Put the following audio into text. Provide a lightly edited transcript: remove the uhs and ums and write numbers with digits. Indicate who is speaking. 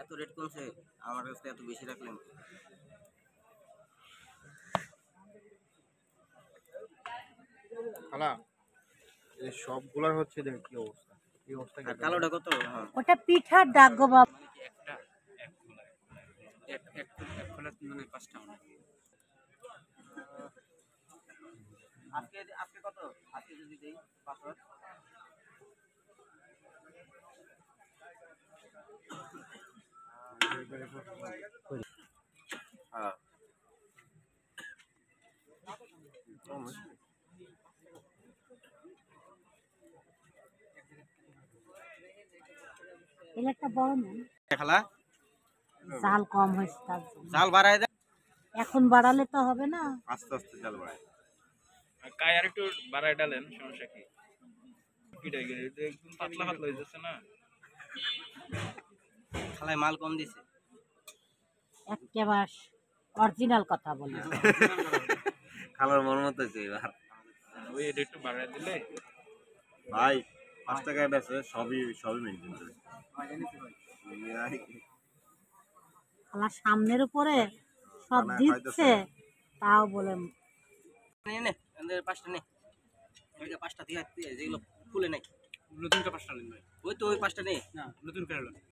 Speaker 1: এত রেট কমছে আমার কাছে এত বেশি রাখলেন।
Speaker 2: খালা এই সবগুলার হচ্ছে দেখ কি অবস্থা, কি অবস্থা
Speaker 1: আর কালোটা কত? হ্যাঁ
Speaker 3: ওটা পিঠার ডাক গো বাবা।
Speaker 4: একটা এক খোলা মানে 5 টাকা নাকি?
Speaker 1: আজকে কত? আজকে যদি দেই 500। হ্যাঁ
Speaker 3: এলাকা বড় না,
Speaker 1: খালা
Speaker 3: জাল কম হয়েছে তার জন্য।
Speaker 1: জাল বাড়ায় দেয়,
Speaker 3: এখন বাড়ালে তো হবে না।
Speaker 1: আস্তে আস্তে জাল বাড়ায়।
Speaker 4: কাই আর একটু বাড়ায় ডালেন, সমস্যা কি? কিটা গেলে একদম পাতলা পাতলা হয়ে যাচ্ছে না?
Speaker 1: খালায় মাল কম দিছে।
Speaker 3: একেবারে অরিজিনাল কথা বলি।
Speaker 1: খালার মন মতো হয়েছে এবার।
Speaker 4: ওই এটা একটু বাড়ায় দিলে
Speaker 1: ভাই 5 টাকায় বেচে সবই মেনটেন করে।
Speaker 3: আমার সামনের উপরে সব দিচ্ছে, তাও বলে
Speaker 1: নে আমাদের 5টা নে, ওইটা 5টা দিয়ে যেগুলো খুলে নাই।
Speaker 4: নতুন কা 5 টা নেন ভাই।
Speaker 1: ওই তো ওই 5টা নে।
Speaker 4: না নতুন করে